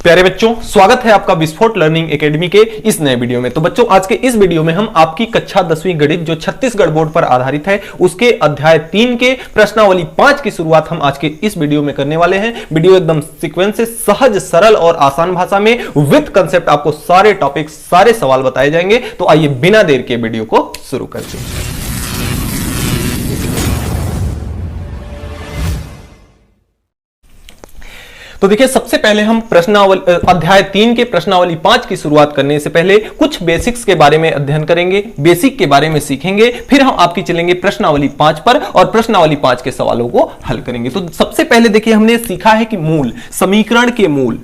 प्यारे बच्चों, स्वागत है आपका विस्फोट लर्निंग एकेडमी के इस नए वीडियो में। तो बच्चों, आज के इस वीडियो में हम आपकी कक्षा 10वीं गणित जो छत्तीसगढ़ बोर्ड पर आधारित है उसके अध्याय 3 के प्रश्नावली 5 की शुरुआत हम आज के इस वीडियो में करने वाले हैं। वीडियो एकदम सीक्वेंस से सहज, सरल और आसान भाषा में विद कंसेप्ट आपको सारे टॉपिक, सारे सवाल बताए जाएंगे। तो आइए बिना देर के वीडियो को शुरू करते हैं। तो देखिए, सबसे पहले हम प्रश्नावली अध्याय 3 के प्रश्नावली 5 की शुरुआत करने से पहले कुछ बेसिक्स के बारे में अध्ययन करेंगे, बेसिक के बारे में सीखेंगे, फिर हम आपकी चलेंगे प्रश्नावली 5 पर और प्रश्नावली 5 के सवालों को हल करेंगे। तो सबसे पहले देखिए, हमने सीखा है कि मूल, समीकरण के मूल,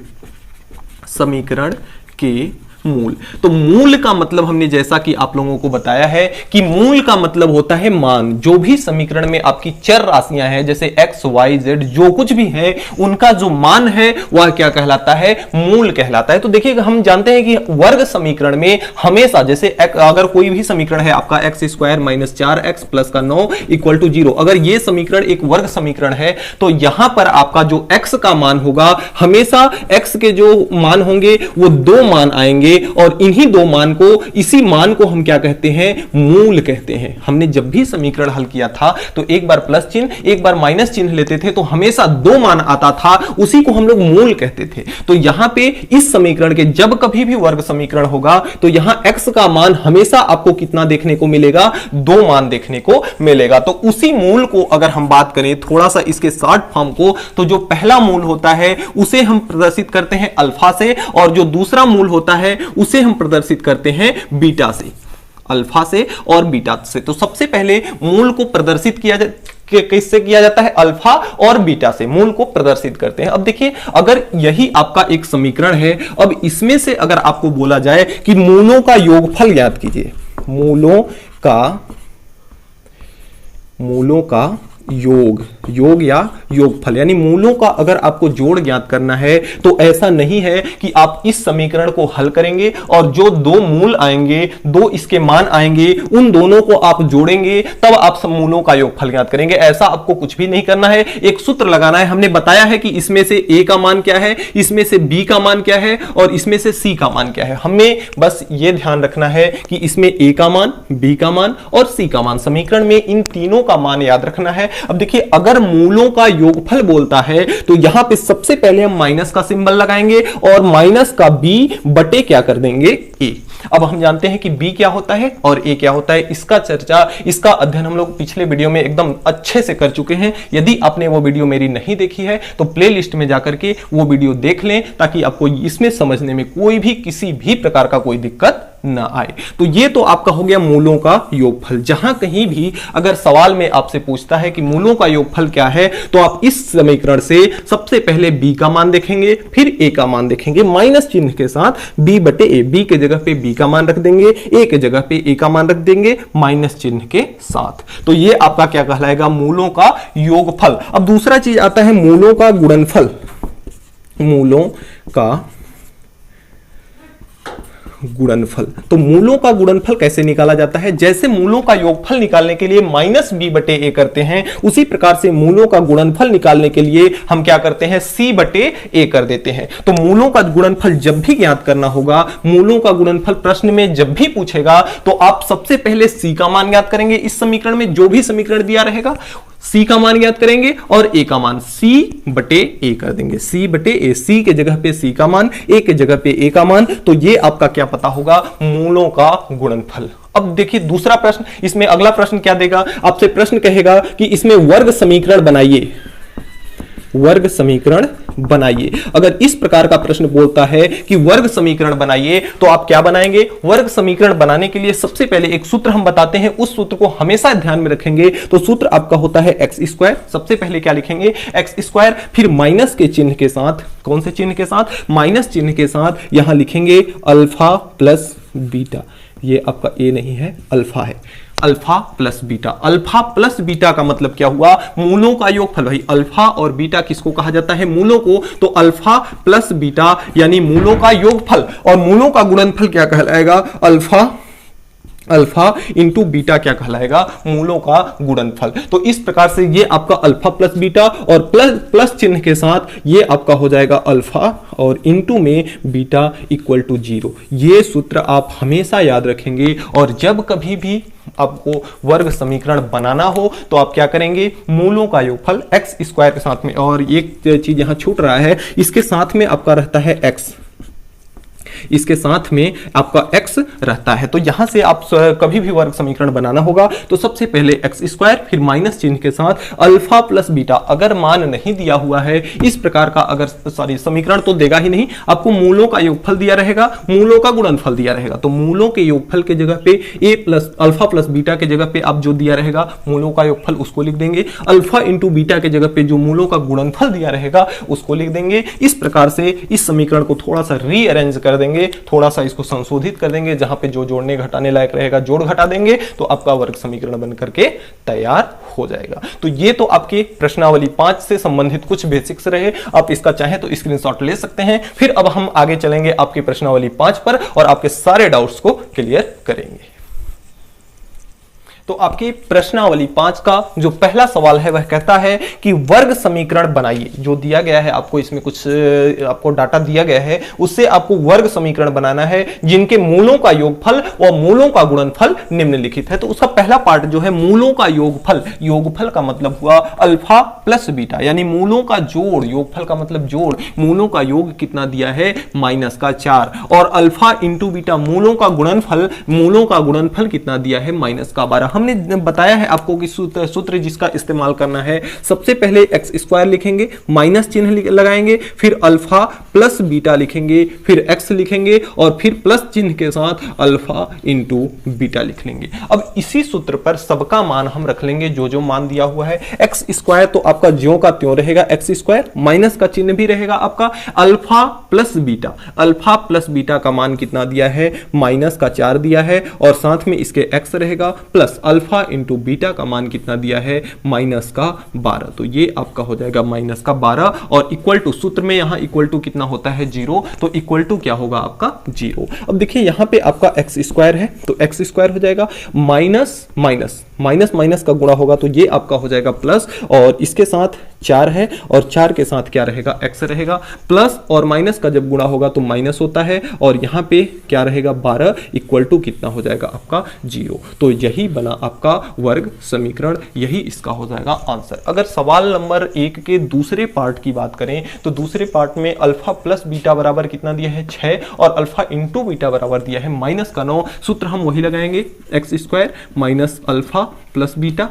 समीकरण के मूल। तो मूल का मतलब हमने जैसा कि आप लोगों को बताया है कि मूल का मतलब होता है मान। जो भी समीकरण में आपकी चर राशियां हैं, जैसे x, y, z, जो कुछ भी है, उनका जो मान है वह क्या कहलाता है? मूल कहलाता है। तो देखिए, हम जानते हैं कि वर्ग समीकरण में हमेशा, जैसे अगर कोई भी समीकरण है आपका x² - 4x + का 9 = 0, अगर यह समीकरण एक वर्ग समीकरण है तो यहां पर आपका जो x का मान होगा, हमेशा x के जो मान होंगे वो दो मान आएंगे और इन्हीं दो मान को, इसी मान को हम क्या कहते हैं? मूल कहते हैं। हमने जब भी समीकरण हल किया था तो एक बार प्लस चिन्ह, एक बार माइनस चिन्ह लेते थे, तो हमेशा दो मान आता था, उसी को हम लोग मूल कहते थे। तो यहां पे इस समीकरण के जब कभी भी वर्ग समीकरण होगा तो यहां x का मान हमेशा आपको कितना देखने को मिलेगा? दो मान देखने को मिलेगा। तो उसी मूल को अगर हम बात करें थोड़ा सा इसके शॉर्ट फॉर्म को, तो जो पहला मूल होता है उसे हम प्रदर्शित करते हैं अल्फा से, और जो दूसरा मूल होता है उसे हम प्रदर्शित करते हैं बीटा से, अल्फा से और बीटा से। तो सबसे पहले मूल को प्रदर्शित किससे किया जाता है? अल्फा और बीटा से मूल को प्रदर्शित करते हैं। अब देखिए, अगर यही आपका एक समीकरण है, अब इसमें से अगर आपको बोला जाए कि मूलों का योगफल ज्ञात कीजिए, मूलों का योग या योगफल, यानी मूलों का अगर आपको जोड़ ज्ञात करना है तो ऐसा नहीं है कि आप इस समीकरण को हल करेंगे और जो दो मूल आएंगे, दो इसके मान आएंगे, उन दोनों को आप जोड़ेंगे तब आप मूलों का योगफल ज्ञात करेंगे। ऐसा आपको कुछ भी नहीं करना है। एक सूत्र लगाना है। हमने बताया है कि इसमें से a का मान क्या है, इसमें से b का मान क्या है और इसमें से c का मान क्या है। हमें बस ये ध्यान रखना है कि इसमें a का मान, b का मान और c का मान, समीकरण में इन तीनों का मान याद रखना है। अब देखिए, अगर मूलों का योगफल बोलता है तो यहां पे सबसे पहले हम माइनस का सिंबल लगाएंगे और माइनस का b बटे क्या कर देंगे? a। अब हम जानते हैं कि b क्या होता है और a क्या होता है। इसका चर्चा, इसका अध्ययन हम लोग पिछले वीडियो में एकदम अच्छे से कर चुके हैं। यदि आपने वो वीडियो मेरी नहीं देखी है तो प्लेलिस्ट में जाकर के वो वीडियो देख लें, ताकि आपको इसमें समझने में कोई भी, किसी भी प्रकार का कोई दिक्कत ना आए। तो ये तो आपका हो गया मूलों का योगफल। जहां कहीं भी अगर सवाल में आपसे पूछता है कि मूलों का योगफल क्या है, तो आप इस समीकरण से सबसे पहले b का मान देखेंगे, फिर a का मान देखेंगे, माइनस चिन्ह के साथ b बटे a, b के जगह पे b का मान रख देंगे, a के जगह पे a का मान रख देंगे माइनस चिन्ह के साथ। तो ये आपका क्या कहलाएगा? मूलों का योगफल। अब दूसरा चीज आता है मूलों का गुणनफल। मूलों का गुणनफल। तो मूलों का गुणनफल कैसे निकाला जाता है? जैसे मूलों का योगफल निकालने के लिए माइनस b बटे a करते हैं, उसी प्रकार से मूलों का गुणनफल निकालने के लिए हम क्या करते हैं? c बटे a कर देते हैं। तो मूलों का गुणनफल जब भी ज्ञात करना होगा, मूलों का गुणनफल प्रश्न में जब भी पूछेगा, तो आप सबसे पहले c का मान ज्ञात करेंगे। इस समीकरण में जो भी समीकरण दिया रहेगा c का मान ज्ञात करेंगे और a का मान c बटे a कर देंगे। c बटे a, c के जगह पे c का मान, a के जगह पे a का मान। तो ये आपका क्या पता होगा? मूलों का गुणनफल। अब देखिए दूसरा प्रश्न, इसमें अगला प्रश्न क्या देगा? आपसे प्रश्न कहेगा कि इसमें वर्ग समीकरण बनाइए, वर्ग समीकरण बनाइए। अगर इस प्रकार का प्रश्न बोलता है कि वर्ग समीकरण बनाइए, तो आप क्या बनाएंगे? वर्ग समीकरण बनाने के लिए सबसे पहले एक सूत्र हम बताते हैं, उस सूत्र को हमेशा ध्यान में रखेंगे। तो सूत्र आपका होता है x²। सबसे पहले क्या लिखेंगे? x², फिर माइनस के चिन्ह के साथ, कौन से चिन्ह के साथ? माइनस चिन्ह के साथ यहां लिखेंगे अल्फा प्लस बीटा। ये आपका a नहीं है, अल्फा है। Alpha plus beta. Alpha plus beta का मतलब क्या हुआ? मूलों का योगफल। भाई अल्फा और बीटा किसको कहा जाता है? मूलों को। तो अल्फा प्लस बीटा यानी मूलों का योगफल, और मूलों का गुणनफल क्या कहलाएगा? अल्फा अल्फा इंटू बीटा क्या कहलाएगा, मूलों का गुणनफल। तो इस प्रकार से ये आपका अल्फा प्लस बीटा और प्लस चिन्ह के साथ ये आपका हो जाएगा अल्फा और इंटू में बीटा इक्वल टू 0। ये सूत्र आप हमेशा याद रखेंगे और जब कभी भी आपको वर्ग समीकरण बनाना हो तो आप क्या करेंगे, मूलों का योगफल एक्स स्क्वायर के साथ में, और एक चीज यहां छूट रहा है, इसके साथ में आपका रहता है एक्स, इसके साथ में आपका x रहता है। तो यहां से आप कभी भी वर्ग समीकरण बनाना होगा तो सबसे पहले एक्स स्क्वायर फिर माइनस चिन्ह के साथ अल्फा प्लस बीटा। अगर मान नहीं दिया हुआ है इस प्रकार का, अगर समीकरण तो देगा ही नहीं, आपको मूलों का योगफल दिया रहेगा, मूलों का गुणनफल दिया रहेगा। तो मूलों के योगफल के जगह पे a plus alpha plus beta के जगह पे आप जो दिया रहेगा मूलों का योगफल उसको लिख देंगे, अल्फा इंटू बीटा के जगह पे जो मूलों का गुणनफल दिया रहेगा उसको लिख देंगे। इस प्रकार से इस समीकरण को थोड़ा सा रीअरेंज कर देंगे, थोड़ा सा इसको संशोधित कर देंगे, जहां पे जो जोड़ने घटाने लायक रहेगा जोड़ घटा देंगे तो आपका वर्ग समीकरण बन करके तैयार हो जाएगा। तो ये तो आपकी प्रश्नावली 5 से संबंधित कुछ बेसिक्स रहे, आप इसका चाहें तो स्क्रीनशॉट ले सकते हैं। फिर अब हम आगे चलेंगे आपकी प्रश्नावली 5 पर और आपके सारे डाउट्स को क्लियर करेंगे। तो आपकी प्रश्नावली 5 का जो पहला सवाल है वह कहता है कि वर्ग समीकरण बनाइए। जो दिया गया है आपको, इसमें कुछ आपको डाटा दिया गया है, उससे आपको वर्ग समीकरण बनाना है जिनके मूलों का योगफल और मूलों का गुणनफल निम्नलिखित है। तो उसका पहला पार्ट जो है मूलों का योगफल, योगफल का मतलब हुआ अल्फा प्लस बीटा, यानी मूलों का जोड़, योगफल का मतलब जोड़, मूलों का योग कितना दिया है माइनस का 4, और अल्फा इंटू बीटा मूलों का गुणनफल, मूलों का गुणनफल कितना दिया है माइनस का 12। हमने बताया है आपको कि सूत्र जिसका इस्तेमाल करना है, सबसे पहले एक्स स्क्वायर लिखेंगे, माइनस चिन्ह लगाएंगे, फिर अल्फा प्लस बीटा लिखेंगे, फिर एक्स लिखेंगे और फिर प्लस चिन्ह के साथ अल्फा इंटू बीटा लिख लेंगे। अब इसी सूत्र पर सबका मान हम रख लेंगे, जो जो मान दिया हुआ है। एक्स स्क्वायर तो आपका ज्यों का त्यों रहेगा, एक्स स्क्वायर, माइनस का चिन्ह भी रहेगा आपका, alpha plus beta, alpha plus beta का मान कितना दिया है माइनस का 4 दिया है, और साथ में इसके एक्स रहेगा, प्लस अल्फा इंटू बीटा का मान कितना दिया है माइनस का 12। तो ये आपका हो जाएगा माइनस का 12 और इक्वल टू, सूत्र में यहां इक्वल टू कितना होता है 0, तो इक्वल टू क्या होगा आपका 0। अब देखिए यहां पे आपका एक्स स्क्वायर है तो एक्स स्क्वायर हो जाएगा माइनस माइनस माइनस माइनस का गुणा होगा तो ये आपका हो जाएगा प्लस, और इसके साथ 4 है और 4 के साथ क्या रहेगा एक्स रहेगा, प्लस और माइनस का जब गुणा होगा तो माइनस होता है, और यहां पे क्या रहेगा 12 इक्वल टू कितना हो जाएगा आपका 0। तो यही बना आपका वर्ग समीकरण, यही इसका हो जाएगा आंसर। अगर सवाल नंबर 1 के दूसरे पार्ट की बात करें तो दूसरे पार्ट में अल्फा प्लस बीटा बराबर कितना दिया है 6 और अल्फा इंटू बीटा बराबर दिया है माइनस का 9। सूत्र हम वही लगाएंगे, x square minus alpha plus beta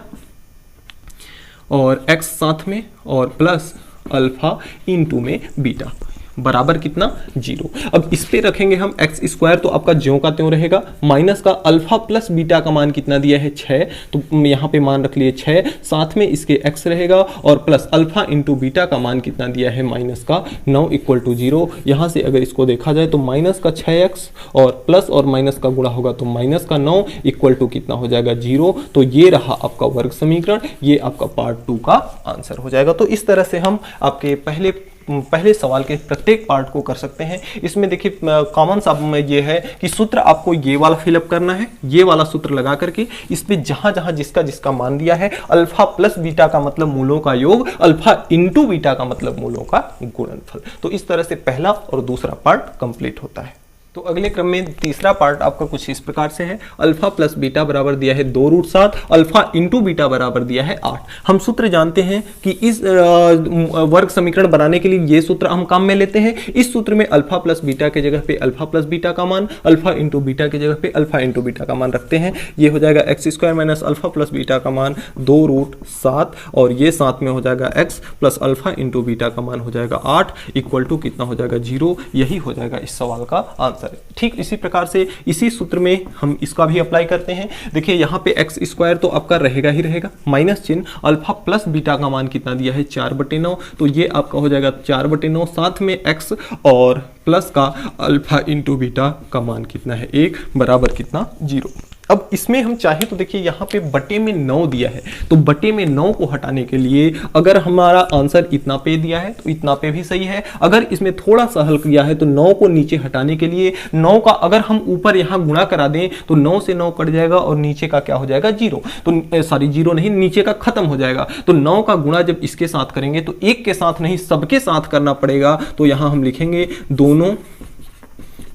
और x साथ में और प्लस अल्फा इंटू में बीटा बराबर कितना 0। अब इस पे रखेंगे हम एक्स स्क्वायर तो आपका ज्यों का त्यों रहेगा, माइनस का अल्फा प्लस बीटा का मान कितना दिया है 6, तो यहाँ पे मान रख लिए 6, साथ में इसके एक्स रहेगा और प्लस अल्फा इंटू बीटा का मान कितना दिया है माइनस का 9 इक्वल टू 0। यहाँ से अगर इसको देखा जाए तो माइनस का 6x और प्लस और माइनस का गुणा होगा तो माइनस का 9 इक्वल टू कितना हो जाएगा 0। तो ये रहा आपका वर्ग समीकरण, ये आपका पार्ट 2 का आंसर हो जाएगा। तो इस तरह से हम आपके पहले सवाल के प्रत्येक पार्ट को कर सकते हैं। इसमें देखिए कॉमन सा में ये है कि सूत्र आपको ये वाला फिलअप करना है, ये वाला सूत्र लगा करके इसमें जहां जहां जिसका मान दिया है, अल्फा प्लस बीटा का मतलब मूलों का योग, अल्फा इंटू बीटा का मतलब मूलों का गुणनफल। तो इस तरह से पहला और दूसरा पार्ट कंप्लीट होता है। तो अगले क्रम में तीसरा पार्ट आपका कुछ इस प्रकार से है, अल्फा प्लस बीटा बराबर दिया है 2√7, अल्फा इंटू बीटा बराबर दिया है 8। हम सूत्र जानते हैं कि इस वर्ग समीकरण बनाने के लिए ये सूत्र हम काम में लेते हैं। इस सूत्र में अल्फा प्लस बीटा के जगह पे अल्फा प्लस बीटा का मान, अल्फा इंटू बीटा के जगह पे अल्फा इंटू बीटा का मान रखते हैं। ये हो जाएगा x square minus alpha plus beta का मान 2√7 और ये साथ में हो जाएगा x plus alpha into beta का मान हो जाएगा 8 इक्वल टू कितना हो जाएगा 0। यही हो जाएगा इस सवाल का आंसर। ठीक इसी प्रकार से इसी सूत्र में हम इसका भी अप्लाई करते हैं। देखिए यहाँ पे एक्स स्क्वायर तो आपका रहेगा ही रहेगा, माइनस चिन्ह, अल्फा प्लस बीटा का मान कितना दिया है 4/9, तो ये आपका हो जाएगा 4/9, साथ में एक्स और प्लस का अल्फा इंटू बीटा का मान कितना है 1 बराबर कितना 0। अब इसमें हम चाहें तो देखिए यहाँ पे बटे में 9 दिया है, तो बटे में 9 को हटाने के लिए अगर हमारा आंसर इतना पे दिया है तो इतना पे भी सही है। अगर इसमें थोड़ा सा हल किया है तो 9 को नीचे हटाने के लिए 9 का अगर हम ऊपर यहाँ गुणा करा दें तो 9 से 9 कट जाएगा और नीचे का क्या हो जाएगा 0, तो सॉरी 0 नहीं, नीचे का खत्म हो जाएगा। तो 9 का गुणा जब इसके साथ करेंगे तो एक के साथ नहीं सबके साथ करना पड़ेगा। तो यहाँ हम लिखेंगे दोनों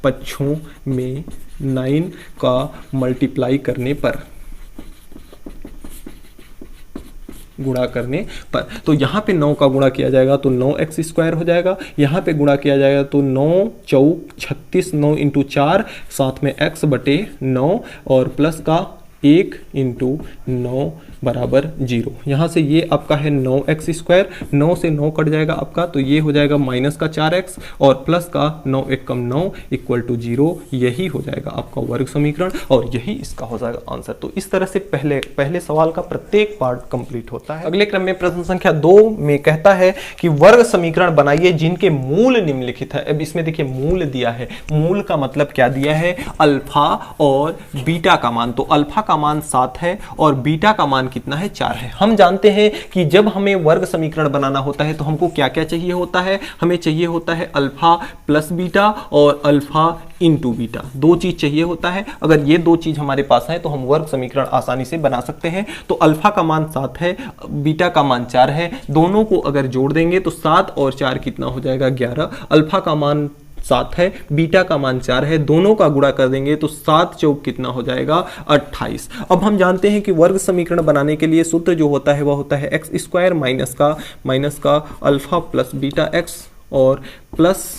पक्षों में 9 का मल्टीप्लाई करने पर, गुणा करने पर, तो यहाँ पे 9 का गुणा किया जाएगा तो 9x² हो जाएगा, यहाँ पे गुणा किया जाएगा तो 9 चौक 36, 9 इंटू 4 साथ में x बटे 9 और प्लस का 1 इंटू 9 बराबर 0। यहाँ से ये आपका है 9x², 9 से 9 कट जाएगा आपका, तो ये हो जाएगा माइनस का 4x और प्लस का 9 1 कम 9 इक्वल टू 0। यही हो जाएगा आपका वर्ग समीकरण और यही इसका हो जाएगा आंसर। तो इस तरह से पहले सवाल का प्रत्येक पार्ट कंप्लीट होता है। अगले क्रम में प्रश्न संख्या 2 में कहता है कि वर्ग समीकरण बनाइए जिनके मूल निम्नलिखित है। अब इसमें देखिए मूल दिया है, मूल का मतलब क्या दिया है, अल्फा और बीटा का मान। तो अल्फा का मान 7 है और बीटा का मान कितना है 4 है। हम जानते हैं कि जब हमें वर्ग समीकरण बनाना होता है तो हमको क्या क्या चाहिए होता है, हमें चाहिए होता है अल्फा प्लस बीटा और अल्फा इंटू बीटा, 2 चीज चाहिए होता है। अगर ये 2 चीज हमारे पास है तो हम वर्ग समीकरण आसानी से बना सकते हैं। तो अल्फा का मान 7 है, बीटा का मान 4 है, दोनों को अगर जोड़ देंगे तो 7 और 4 कितना हो जाएगा 11। अल्फा का मान 7 है, बीटा का मान 4 है, दोनों का गुणा कर देंगे तो 7 चौक कितना हो जाएगा 28। अब हम जानते हैं कि वर्ग समीकरण बनाने के लिए सूत्र जो होता है वह होता है x² माइनस का अल्फा प्लस बीटा x और प्लस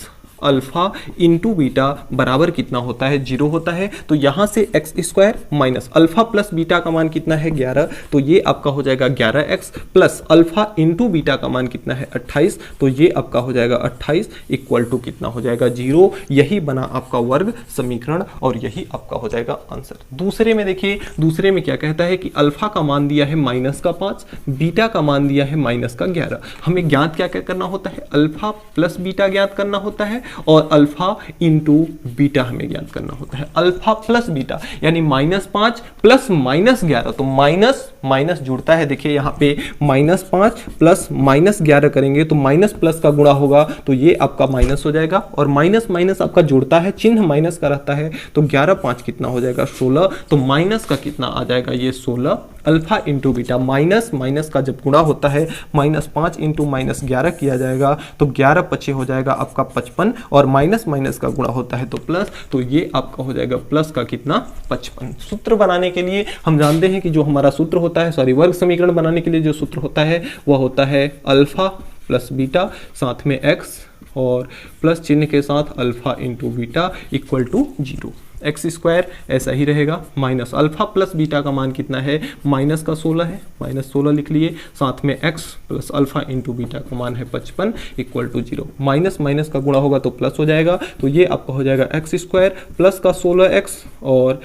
अल्फा इंटू बीटा बराबर कितना होता है 0 होता है। तो यहां से x² minus alpha plus beta का मान कितना है 11, तो ये आपका हो जाएगा 11x plus alpha into beta का मान कितना है 28, तो ये आपका हो जाएगा 28 इक्वल टू कितना हो जाएगा 0। यही बना आपका वर्ग समीकरण और यही आपका हो जाएगा आंसर। दूसरे में देखिए, दूसरे में क्या कहता है कि अल्फा का मान दिया है -5, बीटा का मान दिया है -11। हमें ज्ञात क्या क्या करना होता है, अल्फा प्लस बीटा ज्ञात करना होता है और अल्फा इंटू बीटा हमें ज्ञात करना होता है। अल्फा प्लस बीटा यानी -5 प्लस -11, तो माइनस माइनस जुड़ता है। देखिए यहाँ पे -5 प्लस -11 करेंगे तो माइनस प्लस का गुणा होगा तो ये आपका माइनस हो जाएगा और माइनस माइनस आपका जुड़ता है, चिन्ह माइनस का रहता है, तो 11 5 कितना हो जाएगा 16, तो माइनस का कितना आ जाएगा ये 16। Alpha into beta minus minus का जब गुणा होता है -5 इंटू -11 किया जाएगा तो 11 पचे हो जाएगा आपका 55 और माइनस माइनस का गुणा होता है तो प्लस, तो ये आपका हो जाएगा प्लस का कितना 55। सूत्र बनाने के लिए हम जानते हैं कि जो हमारा सूत्र होता है, सॉरी वर्ग समीकरण बनाने के लिए जो सूत्र होता है वह होता है अल्फा प्लस बीटा साथ में x और प्लस चिन्ह के साथ alpha into beta equal to 0। x² ऐसा ही रहेगा, माइनस अल्फा प्लस बीटा का मान कितना है माइनस का 16 है, -16 लिख लिए, साथ में x plus alpha into beta का मान है 55 इक्वल टू 0। माइनस माइनस का गुणा होगा तो प्लस हो जाएगा, तो ये आपका हो जाएगा x² प्लस का 16x और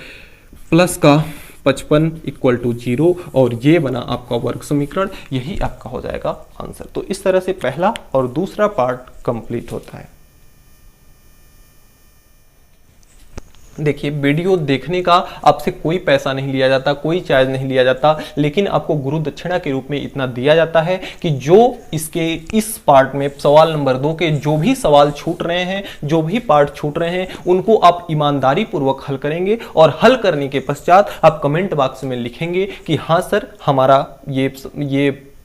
प्लस का 55 इक्वल टू 0 और ये बना आपका वर्ग समीकरण। यही आपका हो जाएगा आंसर। तो इस तरह से पहला और दूसरा पार्ट कंप्लीट होता है। देखिए वीडियो देखने का आपसे कोई पैसा नहीं लिया जाता, कोई चार्ज नहीं लिया जाता, लेकिन आपको गुरु दक्षिणा के रूप में इतना दिया जाता है कि जो इसके इस पार्ट में सवाल नंबर 2 के जो भी सवाल छूट रहे हैं, जो भी पार्ट छूट रहे हैं, उनको आप ईमानदारी पूर्वक हल करेंगे और हल करने के पश्चात आप कमेंट बॉक्स में लिखेंगे कि हाँ सर हमारा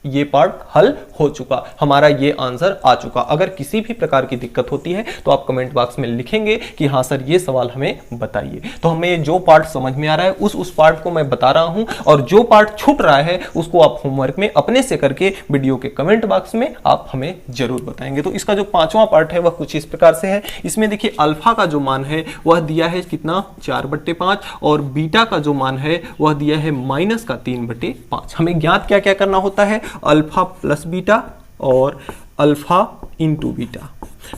ये पार्ट हल हो चुका, हमारा ये आंसर आ चुका। अगर किसी भी प्रकार की दिक्कत होती है तो आप कमेंट बॉक्स में लिखेंगे कि हाँ सर ये सवाल हमें बताइए। तो हमें जो पार्ट समझ में आ रहा है उस पार्ट को मैं बता रहा हूं और जो पार्ट छूट रहा है उसको आप होमवर्क में अपने से करके वीडियो के कमेंट बॉक्स में आप हमें जरूर बताएंगे। तो इसका जो 5वां पार्ट है वह कुछ इस प्रकार से है। इसमें देखिए अल्फा का जो मान है वह दिया है कितना 4/5 और बीटा का जो मान है वह दिया है -3/5। हमें ज्ञात क्या क्या करना होता है, अल्फा प्लस बीटा और अल्फा इंटू बीटा।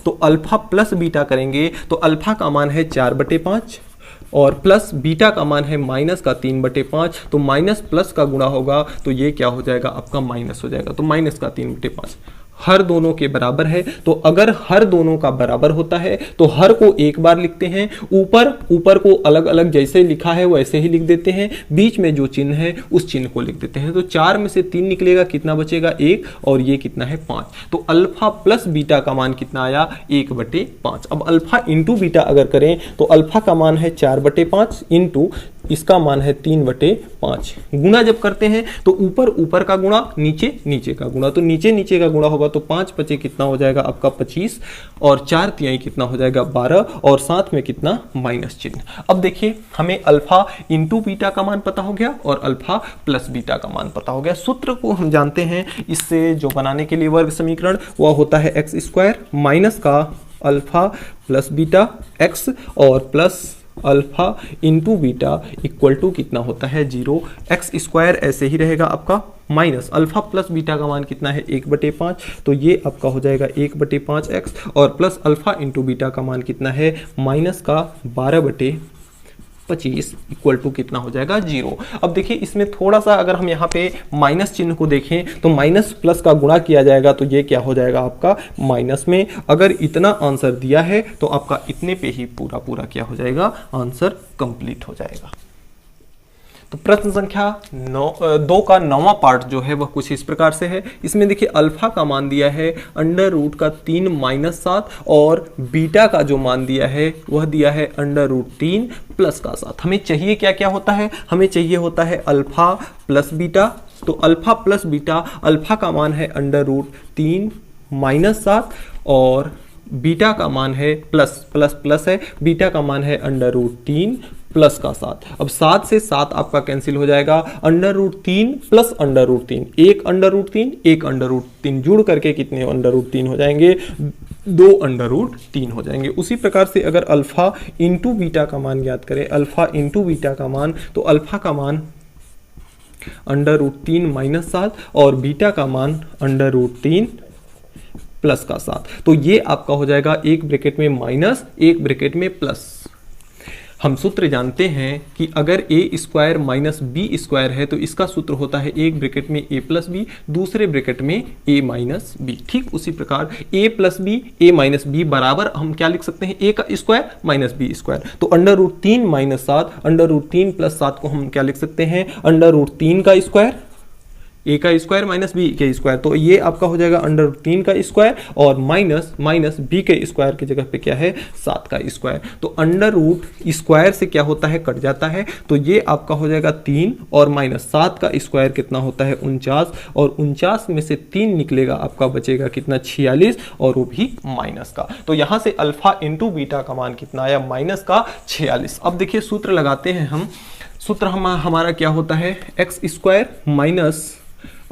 तो अल्फा प्लस बीटा करेंगे तो अल्फा का मान है 4/5 और प्लस बीटा का मान है -3/5, तो माइनस प्लस का गुणा होगा तो ये क्या हो जाएगा आपका माइनस हो जाएगा, तो -3/5। हर दोनों के बराबर है, तो अगर हर दोनों का बराबर होता है तो हर को एक बार लिखते हैं, ऊपर को अलग अलग जैसे लिखा है वैसे ही लिख देते हैं, बीच में जो चिन्ह है उस चिन्ह को लिख देते हैं। तो 4 में से 3 निकलेगा, कितना बचेगा 1, और ये कितना है 5। तो अल्फा प्लस बीटा का मान कितना आया 1/5। अब अल्फा इंटू बीटा अगर करें तो अल्फा का मान है 4/5 इंटू इसका मान है 3/5। गुणा जब करते हैं तो ऊपर का गुणा, नीचे का गुणा, तो नीचे का गुणा होगा तो 5 बचे कितना हो जाएगा आपका 25, और 4 तिहाई कितना हो जाएगा 12, और साथ में कितना माइनस चिन्ह। अब देखिए हमें अल्फा इंटू बीटा का मान पता हो गया और अल्फा प्लस बीटा का मान पता हो गया। सूत्र को हम जानते हैं, इससे जो बनाने के लिए वर्ग समीकरण वह होता है x² माइनस का अल्फा प्लस बीटा x और plus alpha into beta equal to कितना होता है 0। x² ऐसे ही रहेगा आपका, माइनस अल्फा प्लस बीटा का मान कितना है 1/5, तो ये आपका हो जाएगा 1/5x, और प्लस अल्फा इंटू बीटा का मान कितना है माइनस का 12/25 इक्वल टू कितना हो जाएगा 0। अब देखिए इसमें थोड़ा सा अगर हम यहाँ पे माइनस चिन्ह को देखें तो माइनस प्लस का गुणा किया जाएगा तो ये क्या हो जाएगा आपका माइनस में। अगर इतना आंसर दिया है तो आपका इतने पे ही पूरा क्या हो जाएगा, आंसर कंप्लीट हो जाएगा। तो प्रश्न संख्या 2 का 9वां पार्ट जो है वह कुछ इस प्रकार से है। इसमें देखिए अल्फा का मान दिया है √3 - 7, और बीटा का जो मान दिया है वह दिया है √3 + का 7। हमें चाहिए क्या होता है, हमें चाहिए होता है अल्फा प्लस बीटा। तो अल्फा प्लस बीटा, अल्फा का मान है √3 - 7 और बीटा का मान है प्लस है, बीटा का मान है √3 + का 7। अब 7 से 7 आपका कैंसिल हो जाएगा, √3 + √3, एक √3 जुड़ करके कितने √3 हो जाएंगे, 2 √3 हो जाएंगे। उसी प्रकार से अगर अल्फा इंटू बीटा का मान ज्ञात करें, अल्फा इंटू बीटा का मान, तो अल्फा का मान √3 - 7 और बीटा का मान √3 + का 7। तो ये आपका हो जाएगा एक ब्रैकेट में माइनस, एक ब्रैकेट में प्लस। हम सूत्र जानते हैं कि अगर a² - b² है तो इसका सूत्र होता है एक ब्रैकेट में a + b, दूसरे ब्रैकेट में a - b। ठीक उसी प्रकार a + b, a - b बराबर हम क्या लिख सकते हैं, a² - b²। तो √3 - 7, √3 + 7 को हम क्या लिख सकते हैं, √3 का स्क्वायर, a का स्क्वायर माइनस b के स्क्वायर। तो ये आपका हो जाएगा √3 का स्क्वायर, और माइनस b के स्क्वायर की जगह पे क्या है 7 का स्क्वायर। तो √ स्क्वायर से क्या होता है, कट जाता है, तो ये आपका हो जाएगा 3, और -7 का स्क्वायर कितना होता है 49, और 49 में से 3 निकलेगा आपका बचेगा कितना 46, और वो भी माइनस का। तो यहां से अल्फा इंटू बीटा का मान कितना आया माइनस का 46। अब देखिए सूत्र लगाते हैं हम। सूत्र हमारा क्या होता है, x² minus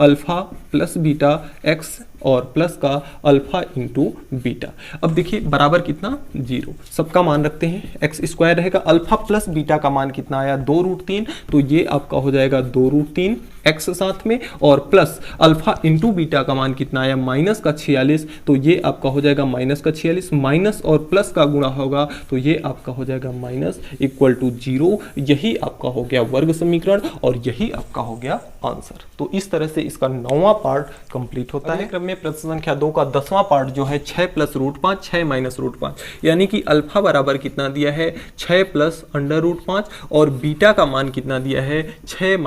alpha plus beta x और प्लस का अल्फा इंटू बीटा। अब देखिए बराबर कितना 0, सबका मान रखते हैं, x² रहेगा, अल्फा प्लस बीटा का मान कितना आया 2√3, तो ये आपका हो जाएगा 2√3 x साथ में, और प्लस अल्फा इंटू बीटा का मान कितना आया माइनस का 46, तो ये आपका हो जाएगा माइनस का 46, माइनस और प्लस का गुणा होगा तो ये आपका हो जाएगा माइनस इक्वल टू 0। यही आपका हो गया वर्ग समीकरण, और यही आपका हो गया आंसर। तो इस तरह से इसका 9वां पार्ट कंप्लीट होता है। क्रम में प्रश्न संख्या 2 का 10वां पार्ट जो है 6 + √5, 6 - √5, यानी कि अल्फा बराबर कितना दिया है 6 + √5, और बीटा का मान कितना दिया है 6 -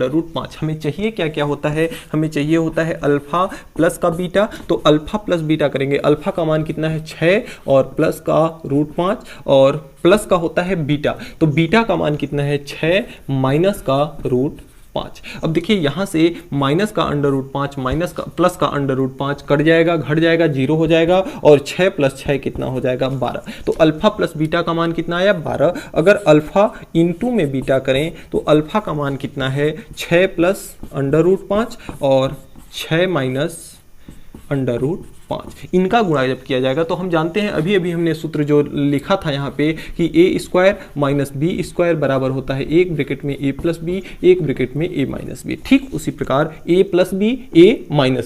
√5। हमें चाहिए क्या होता है, हमें चाहिए होता है अल्फा प्लस का बीटा। तो अल्फा प्लस बीटा करेंगे, अल्फा का मान कितना है 6 और प्लस का √5, और प्लस का होता है बीटा, तो बीटा का मान कितना है 6 माइनस का √5। अब देखिए यहां से माइनस का √5 माइनस का प्लस का √5 कट जाएगा, घट जाएगा, 0 हो जाएगा, और 6 + 6 कितना हो जाएगा 12। तो अल्फा प्लस बीटा का मान कितना आया 12। अगर अल्फा इंटू में बीटा करें तो अल्फा का मान कितना है 6 + √5 और 6 माइनस √5। इनका गुणा जब किया जाएगा तो हम जानते हैं, अभी हमने सूत्र जो लिखा था यहाँ पे कि a² - b² बराबर होता है एक ब्रैकेट में a + b, एक ब्रैकेट में a - b। ठीक उसी प्रकार a + b, a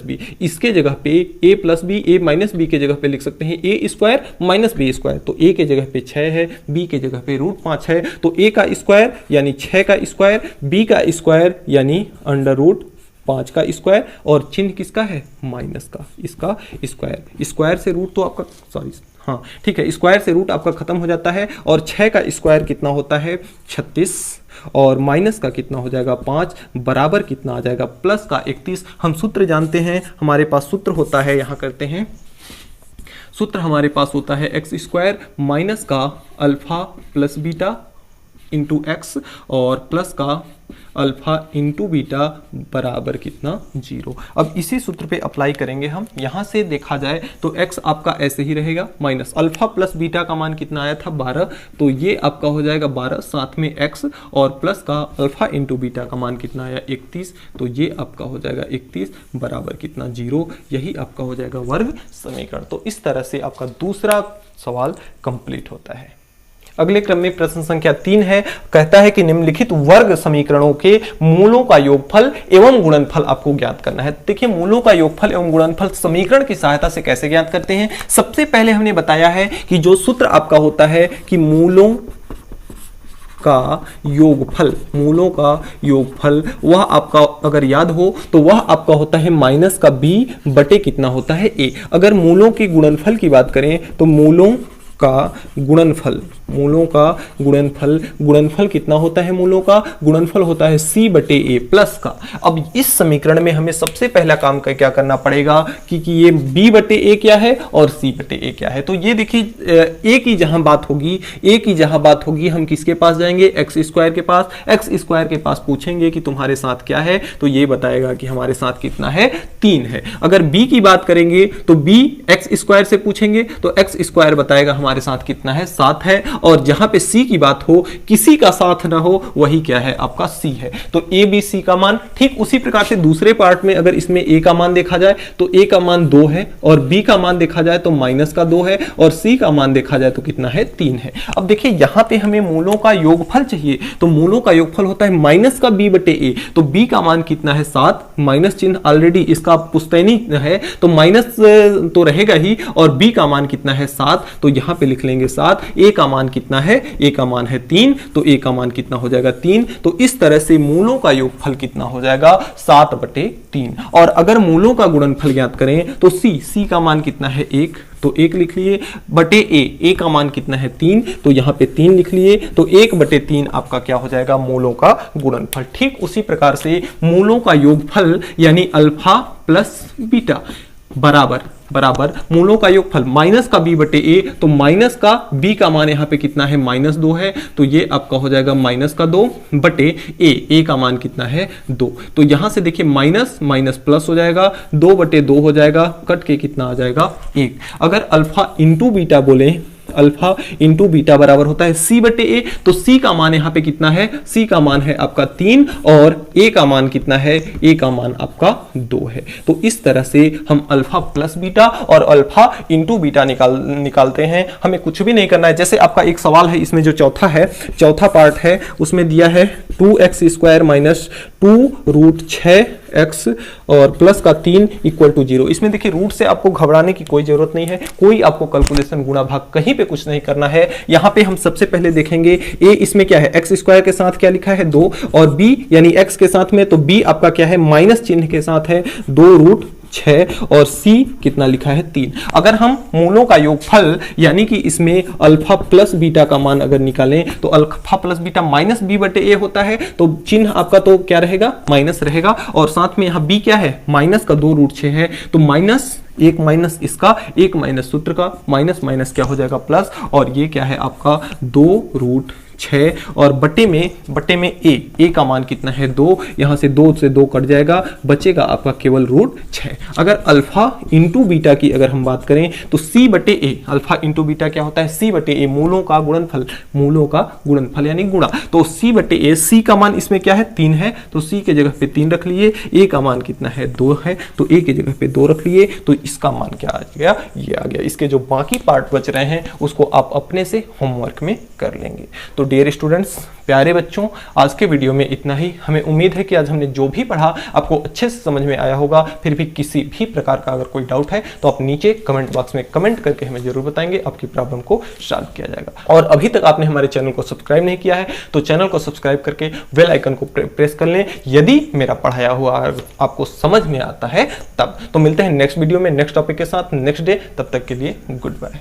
- b, इसके जगह पे a + b, a - b के जगह पे लिख सकते हैं a² - b²। तो a के जगह पे 6 है, b के जगह पे √5 है, तो a का स्क्वायर यानी 6 का स्क्वायर, b का स्क्वायर यानी √5 5 का स्क्वायर और चिन्ह किसका है, माइनस का, इसका स्क्वायर। स्क्वायर से रूट तो आपका, सॉरी हाँ ठीक है, स्क्वायर से रूट आपका खत्म हो जाता है और 6 का स्क्वायर कितना होता है 36 और माइनस का कितना हो जाएगा 5 बराबर कितना आ जाएगा प्लस का 31। हम सूत्र जानते हैं, हमारे पास सूत्र होता है, यहाँ करते हैं सूत्र, हमारे पास होता है एक्स स्क्वायर माइनस का alpha plus beta into x और प्लस का अल्फा इंटू बीटा बराबर कितना 0। अब इसी सूत्र पे अप्लाई करेंगे हम। यहां से देखा जाए तो x आपका ऐसे ही रहेगा, माइनस अल्फा प्लस बीटा का मान कितना आया था 12, तो ये आपका हो जाएगा 12, साथ में x और प्लस का अल्फा इंटू बीटा का मान कितना आया 31, तो ये आपका हो जाएगा 31 बराबर कितना 0। यही आपका हो जाएगा वर्ग समीकरण। तो इस तरह से आपका दूसरा सवाल कंप्लीट होता है। अगले क्रम में प्रश्न संख्या 3 है, कहता है कि निम्नलिखित वर्ग समीकरणों के मूलों का योगफल एवं गुणनफल आपको ज्ञात करना है। देखिए मूलों का योगफल एवं गुणनफल समीकरण की सहायता से कैसे ज्ञात करते हैं। सबसे पहले हमने बताया है कि जो सूत्र आपका होता है कि मूलों का योगफल, मूलों का योगफल वह आपका अगर याद हो तो वह आपका होता है माइनस का b बटे कितना होता है a। अगर मूलों के गुणनफल की बात करें तो मूलों का गुणनफल, मूलों का गुणनफल कितना होता है, मूलों का गुणनफल होता है c बटे a प्लस का। अब इस समीकरण में हमें सबसे पहला काम क्या करना पड़ेगा कि ये b बटे a क्या है और c बटे a क्या है। तो ये देखिए a की जहां बात होगी हम किसके पास जाएंगे, एक्स स्क्वायर के पास। एक्स स्क्वायर के पास पूछेंगे कि तुम्हारे साथ क्या है, तो ये बताएगा कि हमारे साथ कितना है 3 है। अगर b की बात करेंगे तो b एक्स स्क्वायर से पूछेंगे तो एक्स स्क्वायर बताएगा हमारे साथ कितना है 7 है। और जहां पे c की बात हो, किसी का साथ ना हो, वही क्या है आपका c है। तो a b c का मान, ठीक उसी प्रकार से दूसरे पार्ट में अगर इसमें a का मान देखा जाए तो a का मान 2 है और b का मान देखा जाए तो माइनस का 2 है और c का मान देखा जाए तो कितना है 3 है। अब देखिए यहां पे हमें मूलों का योगफल चाहिए, तो मूलों का योगफल होता है माइनस का b बटे a। तो b का मान कितना है 7, माइनस चिन्ह ऑलरेडी इसका पुश्तैनी है तो माइनस तो रहेगा ही, और b का मान कितना है 7, तो यहां पे लिख लेंगे 7। a का मान कितना है, a का मान है 3, तो a का मान कितना हो जाएगा 3। तो इस तरह से मूलों का योगफल कितना हो जाएगा 7 बटे 3। और अगर मूलों का गुणनफल ज्ञात करें तो c का मान कितना है 1, तो 1 लिख लिए, बटे a का मान कितना है 3, तो यहां पे 3 लिख लिए, तो 1 बटे 3 आपका क्या हो जाएगा मूलों का गुणनफल। ठीक उसी प्रकार से मूलों का योगफल यानी अल्फा प्लस बीटा बराबर मूलों का योगफल माइनस का b बटे a। तो माइनस का b का मान यहाँ पे कितना है -2 है, तो ये आपका हो जाएगा माइनस का 2 बटे a का मान कितना है 2। तो यहां से देखिए माइनस माइनस प्लस हो जाएगा, 2 बटे 2 हो जाएगा, कट के कितना आ जाएगा 1। अगर अल्फा इंटू बीटा बोले, अल्फा इंटू बीटा बराबर होता है c बटे a। तो c का मान यहाँ पे कितना है, c का मान है आपका 3 और a का मान कितना है, a का मान आपका 2 है। तो इस तरह से हम अल्फा प्लस बीटा और अल्फा इंटू बीटा निकालते हैं। हमें कुछ भी नहीं करना है। जैसे आपका एक सवाल है, इसमें जो चौथा पार्ट है उसमें दिया है 2x square minus 2 root 6x और प्लस का 3 इक्वल टू 0। इसमें देखिए रूट से आपको घबराने की कोई जरूरत नहीं है, कोई आपको कैलकुलेशन गुणा भाग कहीं पे कुछ नहीं करना है। यहाँ पे हम सबसे पहले देखेंगे a इसमें क्या है, एक्स स्क्वायर के साथ क्या लिखा है 2 और b यानी x के साथ में, तो b आपका क्या है माइनस चिन्ह के साथ है 2 रूट 6 और c कितना लिखा है 3। अगर हम मूलों का योगफल यानी कि इसमें अल्फा प्लस बीटा का मान अगर निकालें तो alpha plus beta minus b बटे a होता है, तो चिन्ह आपका तो क्या रहेगा माइनस रहेगा, और साथ में यहाँ b क्या है माइनस का 2 रूट 6 है, तो माइनस एक माइनस इसका, एक माइनस सूत्र का, माइनस माइनस क्या हो जाएगा प्लस, और ये क्या है आपका 2 रूट 6 और बटे में a का मान कितना है 2, यहां से 2 से 2 कट जाएगा, बचेगा आपका केवल रूट 6। अगर अल्फा इंटू बीटा की अगर हम बात करें तो c बटे a, अल्फा इंटू बीटा क्या होता है c बटे a, मूलों का गुणनफल यानी गुणा। तो c बटे a, c का मान इसमें क्या है 3 है, तो c के जगह पे 3 रख लिए, a का मान कितना है 2 है, तो a के जगह पे 2 रख लिए, तो इसका मान क्या आ गया, ये आ गया। इसके जो बाकी पार्ट बच रहे हैं उसको आप अपने से होमवर्क में कर लेंगे। तो डियर स्टूडेंट्स, प्यारे बच्चों, आज के वीडियो में इतना ही। हमें उम्मीद है कि आज हमने जो भी पढ़ा आपको अच्छे से समझ में आया होगा। फिर भी किसी भी प्रकार का अगर कोई डाउट है तो आप नीचे कमेंट बॉक्स में कमेंट करके हमें जरूर बताएंगे, आपकी प्रॉब्लम को सॉल्व किया जाएगा। और अभी तक आपने हमारे चैनल को सब्सक्राइब नहीं किया है तो चैनल को सब्सक्राइब करके बेल आइकन को प्रेस कर लें, यदि मेरा पढ़ाया हुआ आपको समझ में आता है तब। तो मिलते हैं नेक्स्ट वीडियो में नेक्स्ट टॉपिक के साथ नेक्स्ट डे। तब तक के लिए गुड बाय।